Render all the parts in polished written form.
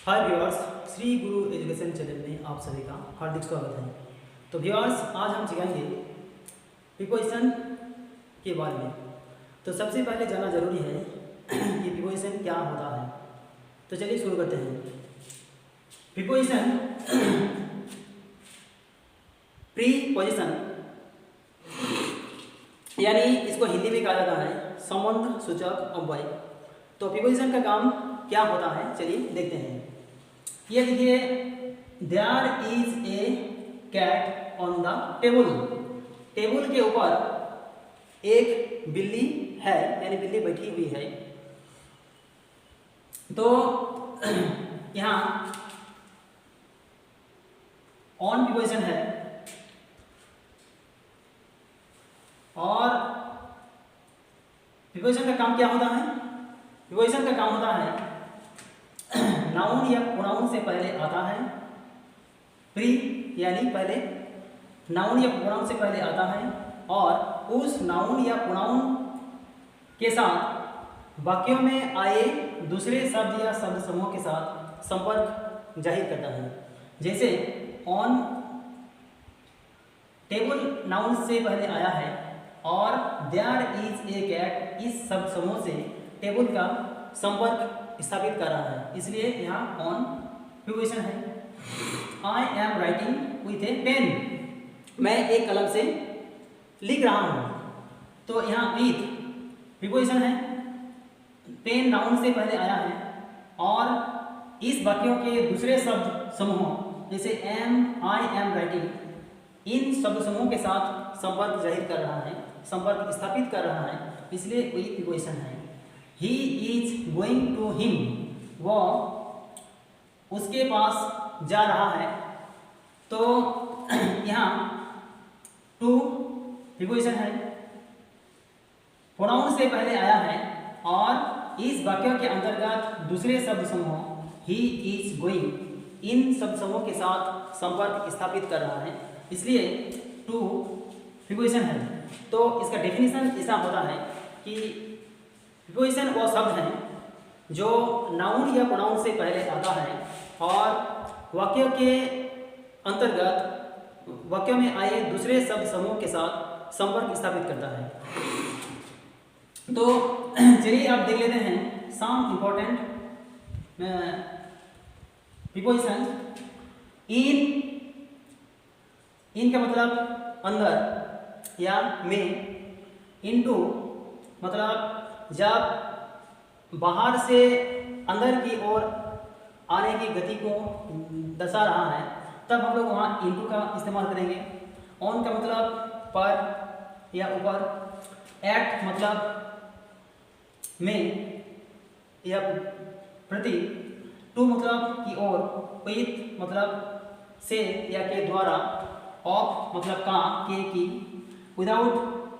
हाय viewers, Shri गुरु education channel में आप सभी का हार्दिक स्वागत है। तो व्यूअर्स, आज हम सीखेंगे प्रीपोजिशन के बारे में। तो सबसे पहले जानना जरूरी है कि प्रीपोजिशन क्या होता है। तो चलिए शुरू करते हैं। प्रीपोजिशन प्रीपोजिशन यानी इसको हिंदी में कहा जाता है संबंध सूचक अव्यय। तो प्रीपोजिशन का काम क्या होता है, चलिए देखते हैं। ये देखिए, there is a cat on the table. Table के ऊपर एक बिल्ली है, यानी बिल्ली बैठी हुई है। तो यहाँ ऑन प्रीपोजिशन है और प्रीपोजिशन का काम क्या होता है? प्रीपोजिशन का काम होता है नाउन या प्रोनाउन से पहले आता है। प्री यानी पहले, नाउन या प्रोनाउन से पहले आता है और उस नाउन या प्रोनाउन के साथ वाक्यों में आए दूसरे शब्द या शब्द समूह के साथ संपर्क जाहिर करता है। जैसे ऑन टेबल नाउन से पहले आया है और देयर इज ए कैट इस शब्द समूह से टेबल का संपर्क स्थापित कर रहा है, इसलिए यहाँ ऑन प्रीपोजिशन है। I am writing with a pen, मैं एक कलम से लिख रहा हूँ। तो यहाँ विथ प्रीपोजिशन है, पेन नाउन से पहले आया है और इस वाक्यों के दूसरे शब्द समूह जैसे एम, आई एम राइटिंग, इन शब्द समूह के साथ संपर्क जाहिर कर रहा है, संपर्क स्थापित कर रहा है, इसलिए विथ प्रीपोजिशन है। He is going to him, वो उसके पास जा रहा है। तो यहाँ टू प्रीपोजिशन है, प्रोनाउन से पहले आया है और इस वाक्य के अंतर्गत दूसरे शब्द समूह ही इज गोइंग, इन शब्द समूह के साथ संपर्क स्थापित कर रहा है, इसलिए टू प्रीपोजिशन है। तो इसका डेफिनेशन ऐसा होता है कि प्रीपोजिशन वो शब्द हैं जो नाउन या प्रोनाउन से पहले आता है और वाक्य के अंतर्गत वाक्य में आए दूसरे शब्द समूह के साथ संपर्क स्थापित करता है। तो चलिए आप देख लेते हैं सम इम्पोर्टेंट प्रीपोजिशन। इन का मतलब अंदर या में, इनटू मतलब जब बाहर से अंदर की ओर आने की गति को दर्शा रहा है तब हम लोग वहाँ इनटू का इस्तेमाल करेंगे। ऑन का मतलब पर या ऊपर, एट मतलब में या प्रति, टू मतलब की ओर, विथ मतलब से या के द्वारा, ऑफ मतलब का, के की, विदाउट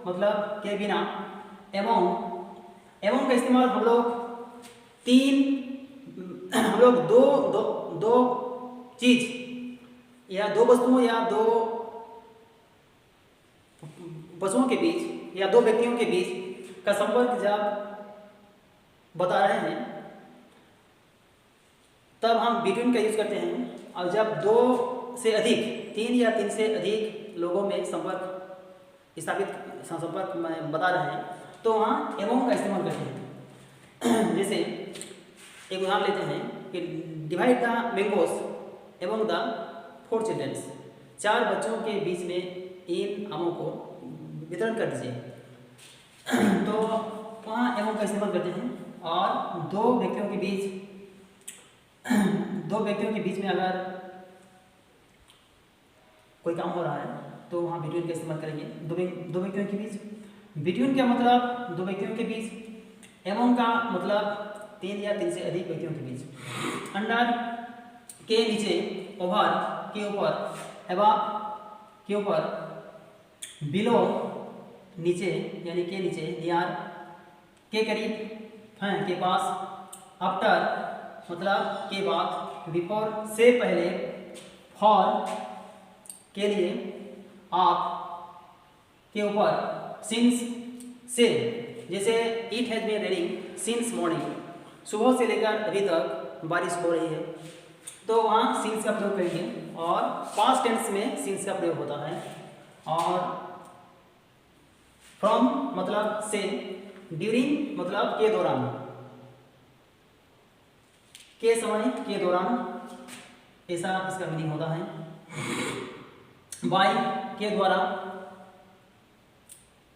मतलब के बिना, एवं का इस्तेमाल हम लोग दो चीज या दो वस्तुओं या दो वस्तुओं के बीच या दो व्यक्तियों के बीच का संपर्क जब बता रहे हैं तब हम बिटवीन का यूज करते हैं। और जब दो से अधिक, तीन या तीन से अधिक लोगों में संपर्क में बता रहे हैं तो वहाँ एवं का इस्तेमाल करते हैं। जैसे एक उदाहरण लेते हैं कि डिवाइड द मैंगोस एवं द 4 चिल्ड्रंस, 4 बच्चों के बीच में इन आमों को वितरण कर दीजिए। तो वहाँ एवं का इस्तेमाल करते हैं। और दो व्यक्तियों के बीच में अगर कोई काम हो रहा है तो वहाँ बिटवीन का इस्तेमाल करेंगे। दो व्यक्तियों के बीच, बिटवीन का मतलब दो व्यक्तियों के बीच, एवं का मतलब 3 या 3 से अधिक व्यक्तियों के बीच। अंडर के नीचे, ओवर के ऊपर, अबव के ऊपर, बिलो नीचे यानी के नीचे, नियर के करीब, हैं के पास, आफ्टर मतलब के बाद, बिफोर से पहले, फॉर के लिए, आप के ऊपर, सिंस से, जैसे it has been raining since morning, सुबह से लेकर अभी तक बारिश हो रही है, तो वहाँ सीन्स का प्रयोग करेंगे। और पास्ट टेंस में सीन्स का प्रयोग होता है। और फ्रॉम मतलब से, ड्यूरिंग मतलब के दौरान, के समय, के दौरान, ऐसा इसका मीनिंग होता है। बाय के द्वारा,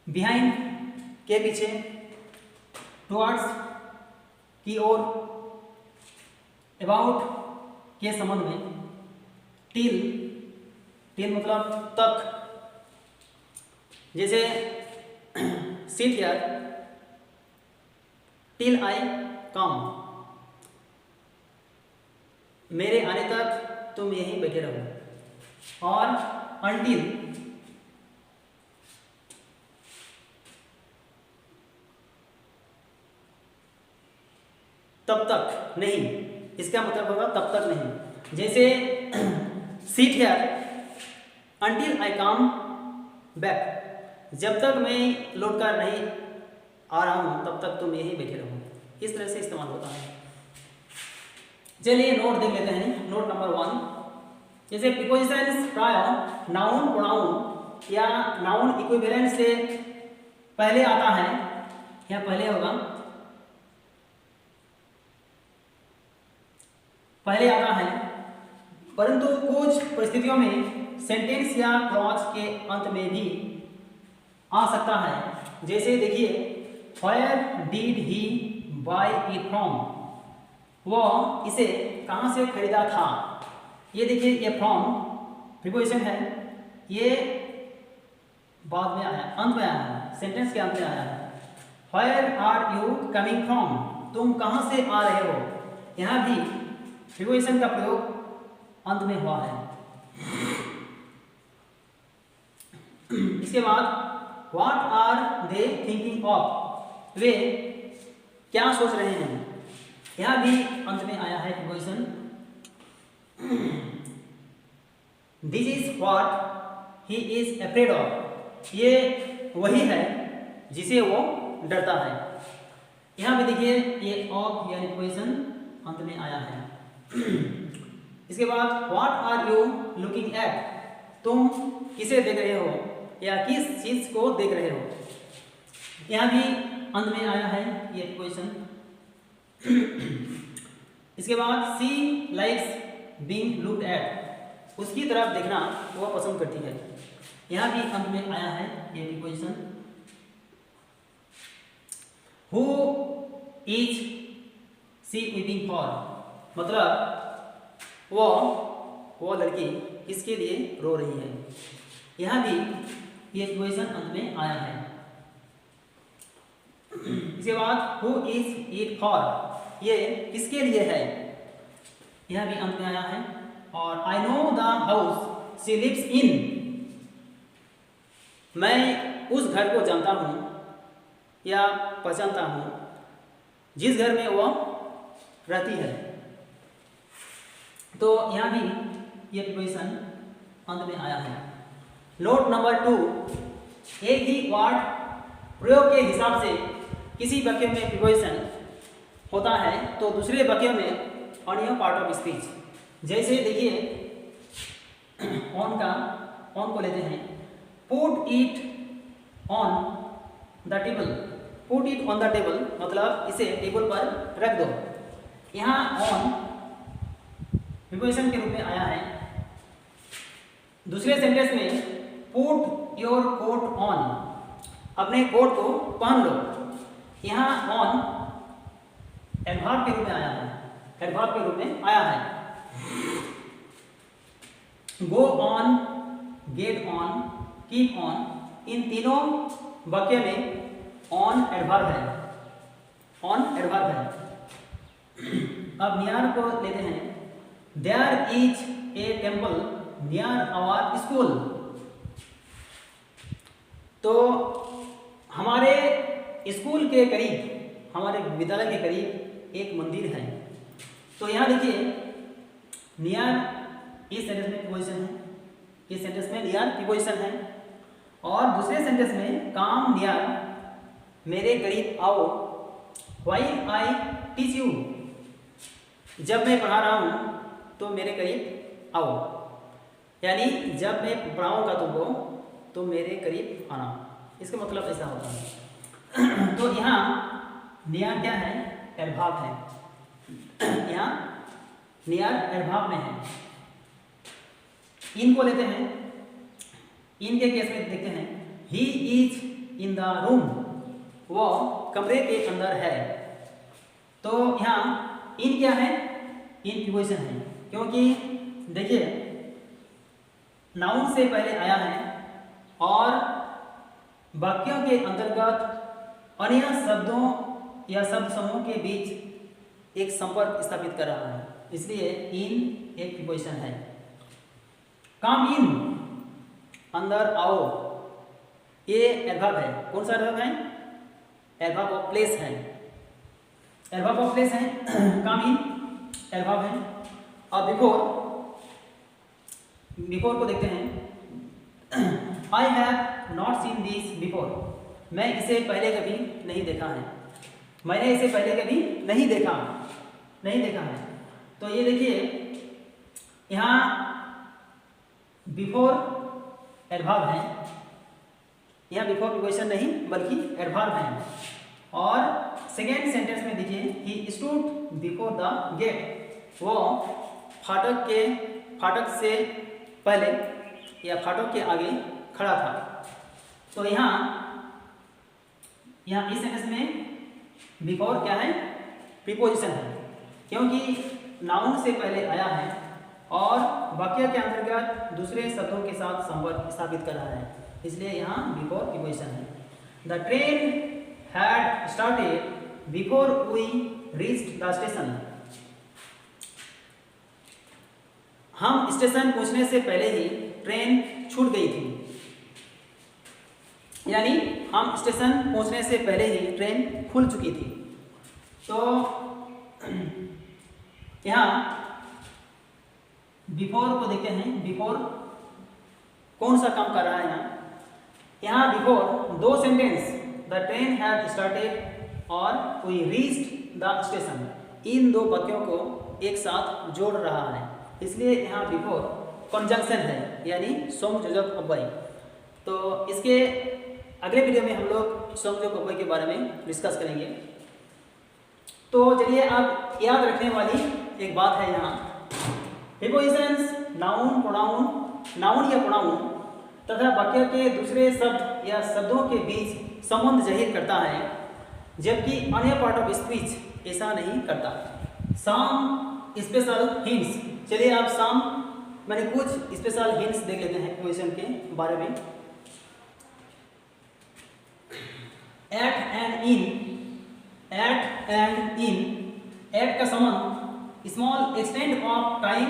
बिहाइंड के पीछे, टुवर्ड्स की ओर, अबाउट के संबंध में, टिल, टिल मतलब तक, जैसे सिट हियर टिल आई कम, मेरे आने तक तुम यहीं बैठे रहो। और अनटिल, तब तक नहीं, इसका मतलब होगा तब तक नहीं। जैसे seat here until I come back, जब तक मैं लौट कर नहीं आ रहा हूं तब तक तुम यहीं बैठे रहो। इस तरह से इस्तेमाल होता है। चलिए नोट देख लेते हैं। नोट नंबर 1, जैसे प्रीपोजिशंस प्राय नाउन प्रोनाउन या नाउन इक्विवेलेंट से पहले आता है या पहले होगा, पहले आता है, परंतु कुछ परिस्थितियों में सेंटेंस या क्लॉज के अंत में भी आ सकता है। जैसे देखिए, where did he buy it from, वह इसे कहां से खरीदा था। ये देखिए, ये फ्रॉम प्रीपोजिशन है, ये बाद में आया, अंत में आया है, सेंटेंस के अंत में आया है। Where are you coming from, तुम कहां से आ रहे हो। यहां भी प्रीपोजिशन का प्रयोग अंत में हुआ है। इसके बाद what are they thinking of, वे क्या सोच रहे हैं। यहां भी अंत में आया है preposition. This is what he is afraid of, ये वही है जिसे वो डरता है। यहां भी देखिए, ये ऑफ यानी प्रीपोजिशन अंत में आया है। इसके बाद what are you looking at, तुम किसे देख रहे हो या किस चीज को देख रहे हो। यहां भी अंत में आया है ये प्रीपोजिशन। इसके बाद सी लाइक्स बीइंग लुक्ड एट, उसकी तरफ देखना वो पसंद करती है। यहां भी अंत में आया है ये preposition. Who is she weeping for, मतलब वो लड़की किसके लिए रो रही है। यहां भी ये प्रीपोजिशन अंत में आया है। इसके बाद हु इज इट फॉर, ये किसके लिए है। यह भी अंत में आया है। और I know the house she lives in, मैं उस घर को जानता हूं या पहचानता हूं जिस घर में वह रहती है। तो यहां भी ये प्रीपोजिशन अंत में आया है। नोट नंबर 2, एक ही वर्ड प्रयोग के हिसाब से किसी वाक्य में प्रीपोजिशन होता है तो दूसरे वाक्य में अन्य पार्ट ऑफ स्पीच। जैसे देखिए, ऑन को लेते हैं, put it on the table, put it on the table मतलब इसे टेबल पर रख दो। यहाँ ऑन प्रीपोजिशन के रूप में आया है। दूसरे सेंटेंस में पुट योर कोट ऑन, अपने कोट को पहन लो। यहाँ ऑन एडवर्ब के रूप में आया है, एडवर्ब के रूप में आया है। Go on, get on, keep on, इन तीनों वाक्य में ऑन एडवर्ब है, ऑन एडवर्ब है। अब नियर को लेते हैं। There is a temple near our school, तो हमारे स्कूल के करीब, हमारे विद्यालय के करीब एक मंदिर है। तो यहाँ देखिए, नियर इस सेंटेंस में प्रीपोजिशन है, इस सेंटेंस में नियर प्रीपोजिशन है। और दूसरे सेंटेंस में कम नियर, मेरे करीब आओ। व्हाइल आई टीच यू, जब मैं पढ़ा रहा हूँ तो मेरे करीब आओ, यानी जब मैं पढ़ाऊँगा तुमको तो मेरे करीब आना, इसका मतलब ऐसा होता है। तो यहाँ नियर क्या है, एडवर्ब है, यहाँ नियर एडवर्ब में है। इन को लेते हैं, इन के केस में देखते हैं, he is in the room, वो कमरे के अंदर है। तो यहाँ इन क्या है, इन प्रीपोजिशन है, क्योंकि देखिए नाउन से पहले आया है और वाक्यों के अंतर्गत अन्य शब्दों या शब्द समूह के बीच एक संपर्क स्थापित कर रहा है, इसलिए इन एक प्रीपोजिशन है। कम इन, अंदर आओ, ये एडवर्ब है। कौन सा एडवर्ब है, एडवर्ब ऑफ प्लेस है, एडवर्ब ऑफ प्लेस है। कम इन एडवर्ब है। अब बिफोर को देखते हैं। I have not seen this before, मैं इसे पहले कभी नहीं देखा है, मैंने इसे पहले कभी नहीं देखा है। तो ये देखिए यहाँ बिफोर एडवर्ब है, यहाँ बिफोर प्रीपोजिशन नहीं बल्कि एडवर्ब है। और सेकेंड सेंटेंस में देखिए, he stood before the gate, वो फाटक से पहले या फाटक के आगे खड़ा था। तो यहाँ इस सेंटेंस में बिफोर क्या है, प्रीपोजिशन है, क्योंकि नाउन से पहले आया है और वाक्य के अंतर्गत दूसरे शब्दों के साथ संपर्क स्थापित कर रहा है, इसलिए यहाँ बिफोर प्रीपोजिशन है। The train had started before we reached the station, हम स्टेशन पहुंचने से पहले ही ट्रेन छूट गई थी, यानी हम स्टेशन पहुंचने से पहले ही ट्रेन खुल चुकी थी। तो यहाँ बिफोर को देखते हैं, बिफोर कौन सा काम कर रहा है यहाँ बिफोर दो sentence, the train had started और वी रीच्ड द स्टेशन, इन दो वाक्यों को एक साथ जोड़ रहा है, इसलिए यहाँ बिफोर कंजंक्शन है, यानी संयोजक अव्यय। तो इसके अगले वीडियो में हम लोग संयोजक अव्यय के बारे में डिस्कस करेंगे। तो चलिए अब याद रखने वाली एक बात है यहाँ, प्रीपोजिशंस नाउन, प्रोनाउन, नाउन या प्रोनाउन तथा वाक्य के दूसरे शब्द या शब्दों के बीच संबंध जाहिर करता है, जबकि अन्य पार्ट ऑफ स्पीच ऐसा नहीं करता। सम स्पेशल हिंट्स, चलिए आप मैंने कुछ स्पेशल हिंट्स देख लेते हैं प्रीपोजिशन के बारे में। एट एंड इन, एट का संबंध स्मॉल एक्सटेंट ऑफ टाइम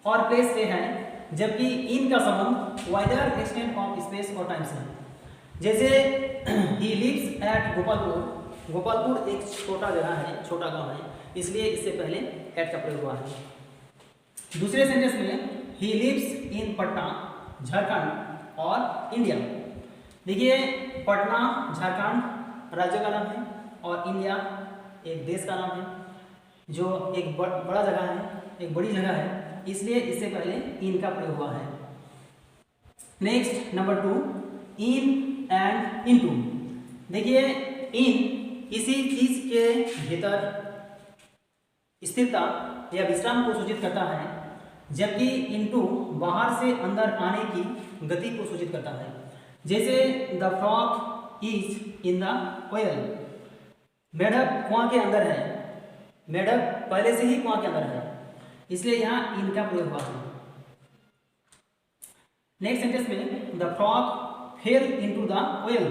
और प्लेस से है, जबकि इन का संबंध वाइडर एक्सटेंट ऑफ स्पेस और टाइम से है। जैसे he lives at Gopalpur, Gopalpur एक छोटा जगह है, छोटा गांव है, इसलिए इससे पहले एट का प्रयोग हुआ है। दूसरे सेंटेंस में he lives in Patna, Jharkhand और इंडिया। देखिए पटना झारखंड राज्य का नाम है और इंडिया एक देश का नाम है, जो एक बड़ा जगह है, एक बड़ी जगह है, इसलिए इससे पहले इन का प्रयोग हुआ है। Next number 2, in and into. देखिए इन किसी चीज के भीतर स्थिरता या विश्राम को सूचित करता है, जबकि इनटू बाहर से अंदर आने की गति को सूचित करता है। जैसे the frog is in the oil, मेढक कुआं के अंदर है, मेढक पहले से ही कुआं के अंदर है, इसलिए यहाँ इनका प्रयोग हुआ है। नेक्स्ट सेंटेंस में the frog fail into the oil,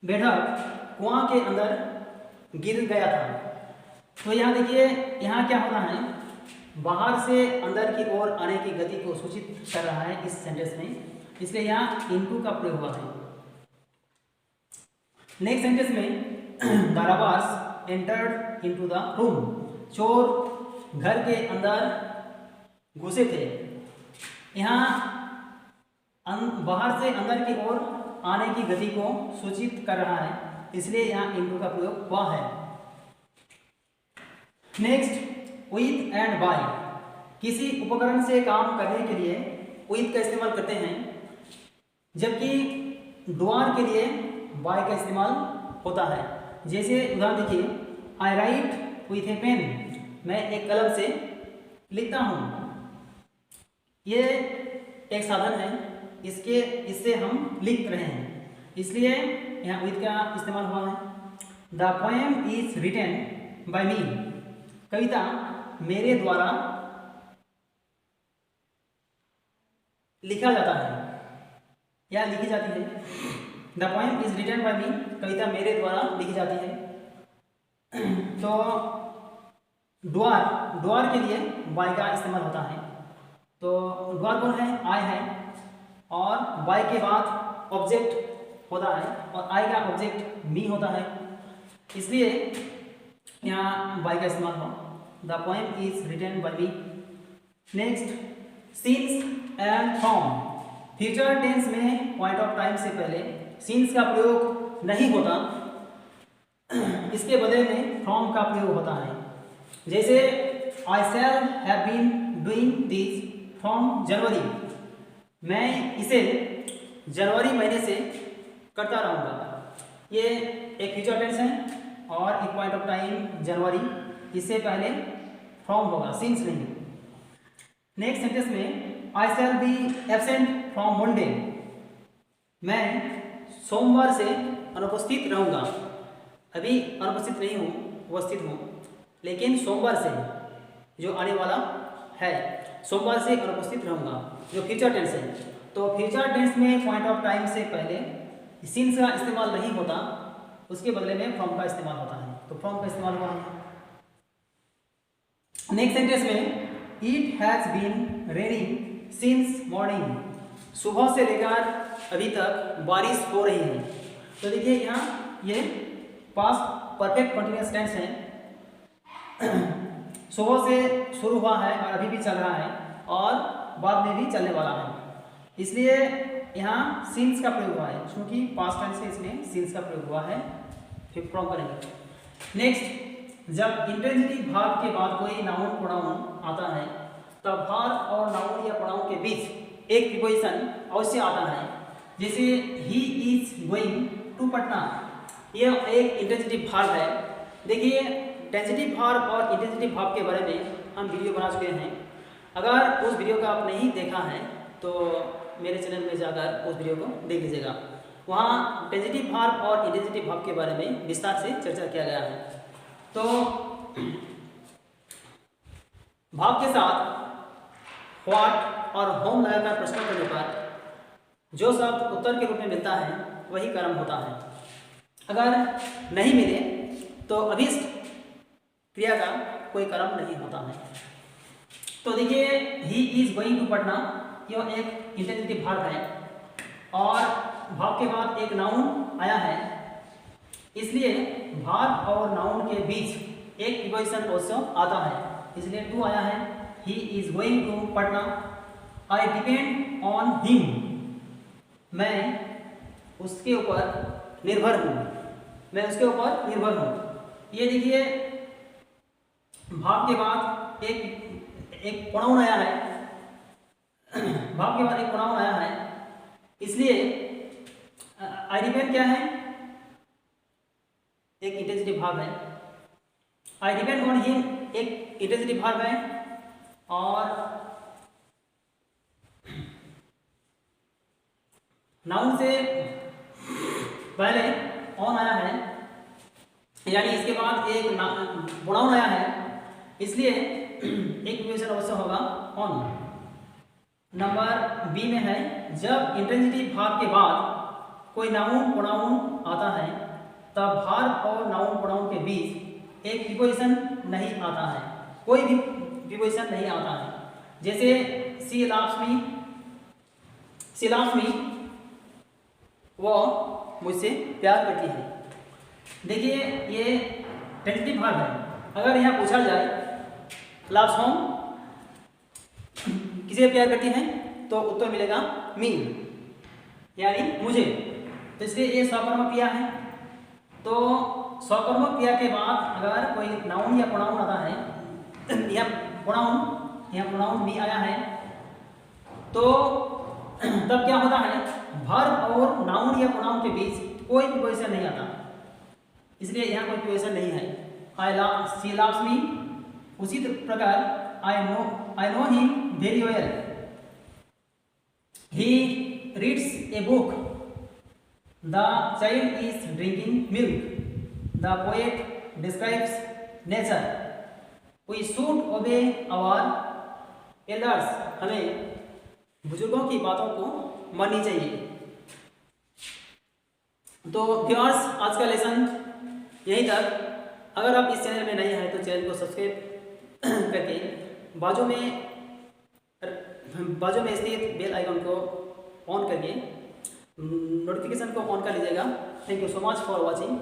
मेढक कुआं के अंदर गिर गया था। तो यहाँ देखिए यहाँ क्या होना है, बाहर से अंदर की ओर आने की गति को सूचित कर रहा है इस सेंटेंस में, इसलिए यहाँ इनटू का प्रयोग हुआ है। नेक्स्ट सेंटेंस में the robbers entered into the room, चोर घर के अंदर घुसे थे। यहाँ बाहर से अंदर की ओर आने की गति को सूचित कर रहा है, इसलिए यहाँ इनटू का प्रयोग हुआ है। नेक्स्ट विथ एंड बाय, किसी उपकरण से काम करने के लिए विथ का इस्तेमाल करते हैं, जबकि द्वार के लिए बाय का इस्तेमाल होता है। जैसे उदाहरण देखिए, आई राइट विथ ए पेन, मैं एक कलम से लिखता हूँ। ये एक साधन है, इससे हम लिख रहे हैं, इसलिए यहाँ विथ का इस्तेमाल हुआ है। The poem is written by me, कविता मेरे द्वारा लिखा जाता है या लिखी जाती है। The poem is written by me, कविता मेरे द्वारा लिखी जाती है। तो द्वार के लिए बाय का इस्तेमाल होता है। तो द्वार कौन है? आई है, और बाय के बाद ऑब्जेक्ट होता है, और आई का ऑब्जेक्ट मी होता है, इसलिए यहाँ बाय का इस्तेमाल हो। The poem is written by me. Next, since and from, future tense में पॉइंट ऑफ टाइम से पहले सिंस का प्रयोग नहीं होता, इसके बदले में फ्रॉम का प्रयोग होता है। जैसे I shall have been doing this from January, मैं इसे जनवरी महीने से करता रहूँगा। ये एक फ्यूचर टेंस है और एक पॉइंट ऑफ टाइम जनवरी, इससे पहले फ्रॉम होगा, सिंस नहीं। नेक्स्ट सेंटेंस में I shall be absent from Monday, मैं सोमवार से अनुपस्थित रहूँगा। अभी अनुपस्थित नहीं हूँ, उपस्थित हूँ, लेकिन सोमवार से जो आने वाला है, सोमवार से अनुपस्थित रहूँगा, जो फ्यूचर टेंस है। तो फ्यूचर टेंस में पॉइंट ऑफ टाइम से पहले सिंस का इस्तेमाल नहीं होता, उसके बदले में फ्रॉम का इस्तेमाल होता है। तो फ्रॉम का इस्तेमाल हुआ है। नेक्स्ट सेंटेंस में it has been raining since morning, सुबह से लेकर अभी तक बारिश हो रही है। तो देखिए यहाँ ये पास्ट परफेक्ट कंटिन्यूअस टेंस है, सुबह से शुरू हुआ है और अभी भी चल रहा है और बाद में भी चलने वाला है, इसलिए यहाँ सिंस का प्रयोग हुआ है। क्योंकि पास्ट टेंस है इसमें सिंस का प्रयोग हुआ है, फिर फ्रॉम करेंगे। नेक्स्ट, जब इंट्रांजिटिव भाग के बाद कोई नाउन प्रोनाउन आता है, तब भाग और नाउन या प्रोनाउन के बीच एक प्रीपोजिशन अवश्य आता है। जैसे he is going to Patna, यह एक इंट्रांजिटिव भाग है। देखिए, ट्रांजिटिव भाग और इंट्रांजिटिव भाग के बारे में हम वीडियो बना चुके हैं। अगर उस वीडियो का आप नहीं देखा है तो मेरे चैनल में जाकर उस वीडियो को देख लीजिएगा। वहाँ ट्रांजिटिव भाग और इंट्रांजिटिव भाग के बारे में विस्तार से चर्चा किया गया है। तो भाग के साथ व्हाट और होम लगाकर प्रश्न करने पर जो शब्द उत्तर के रूप में मिलता है वही कर्म होता है। अगर नहीं मिले तो अभिष्ट क्रिया का कोई कर्म नहीं होता है। तो देखिए, he is going to Patna, यह एक इंट्रांजिटिव भाग है और भाग के बाद एक नाउन आया है, इसलिए भाग और नाउन के बीच एक प्रीपोजिशन अवश्य आता है, इसलिए टू आया है। He is going to Patna. I depend on him, मैं उसके ऊपर निर्भर हूँ, मैं उसके ऊपर निर्भर हूँ। ये देखिए, भाग के बाद एक प्रोनाउन आया है, भाग के बाद एक प्रोनाउन आया है, इसलिए आई डिपेंड क्या है? एक इंट्रांजिटिव भाग है। आई डिपेंड ऑन हिम एक इंट्रांजिटिव भाग है और नाउन से पहले ऑन आया है, यानी इसके बाद एक प्रोनाउन आया है, इसलिए एक प्रीपोजिशन अवश्य होगा ऑन। नंबर बी में है, जब इंट्रांजिटिव भाग के बाद कोई नाउन प्रोनाउन आता है तब भाग और नाउन प्रोनाउन के बीच एक प्रीपोजिशन नहीं आता है, कोई भी प्रीपोजिशन नहीं आता है। जैसे सी लव्स मी, वो मुझसे प्यार करती है। देखिए, ये ट्रांजिटिव भाग है। अगर यहाँ पूछा जाए लव्स होम, किसे प्यार करती हैं, तो उत्तर मिलेगा मी, यानी मुझे। तो इसलिए ये स्वकर्मक क्रिया है। तो स्वकर्मक क्रिया के बाद अगर कोई नाउन या प्रोनाउन आता है यहाँ प्रोनाउन मी आया है, तो तब क्या होता है, वर्ब और नाउन या प्रोनाउन के बीच कोई प्रिपोजिशन नहीं आता, इसलिए यहाँ कोई प्रिपोजिशन नहीं है। शी लव्स मी, उसी प्रकार I know him very well, he reads a book, the child is drinking milk, the poet describes nature, we should obey our elders, हमें बुजुर्गों की बातों को माननी चाहिए। तो व्यूअर्स, आज का लेसन यहीं तक। अगर आप इस चैनल में नए हैं तो चैनल को सब्सक्राइब करके बाजू में स्थित बेल आइकन को ऑन करके नोटिफिकेशन को ऑन कर लीजिएगा। Thank you so much for watching.